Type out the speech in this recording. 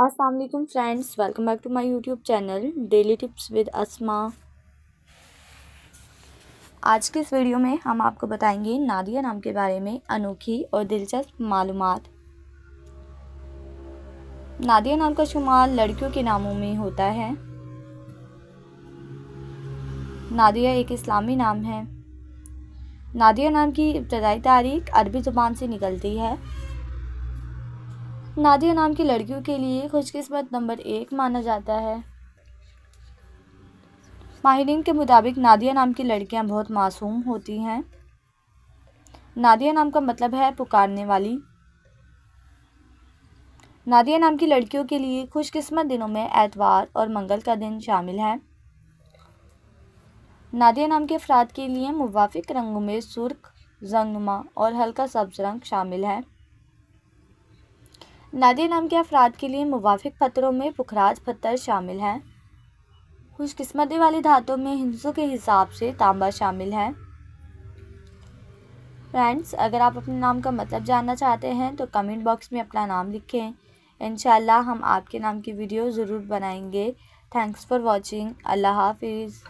अस्सलाम वालेकुम friends, welcome back to my YouTube channel daily tips with Asma. आज के इस वीडियो में हम आपको बताएंगे नादिया नाम के बारे में अनोखी और दिलचस्प मालूमात। नादिया नाम का शुमार लड़कियों के नामों में होता है। नादिया एक इस्लामी नाम है। नादिया नाम की इब्तदाई तारीख अरबी ज़ुबान से निकलती है। नादिया नाम की लड़कियों के लिए खुशकिस्मत नंबर 1 माना जाता है। माहिरीन के मुताबिक नादिया नाम की लड़कियां बहुत मासूम होती हैं। नादिया नाम का मतलब है पुकारने वाली। नादिया नाम की लड़कियों के लिए खुशकिस्मत दिनों में एतवार और मंगल का दिन शामिल है। नादिया नाम के अफराद के लिए मुवाफिक रंगों में सुर्ख, जंगनुमा और हल्का सब्ज रंग शामिल है। नादिया नाम के अफराद के लिए मुवाफिक पत्थरों में पुखराज पत्थर शामिल है। खुशकिस्मती वाली धातुओं में हिंसों के हिसाब से तांबा शामिल है। फ्रेंड्स, अगर आप अपने नाम का मतलब जानना चाहते हैं तो कमेंट बॉक्स में अपना नाम लिखें। इंशाल्लाह हम आपके नाम की वीडियो ज़रूर बनाएंगे। Thanks for watching. अल्लाह हाफिज़।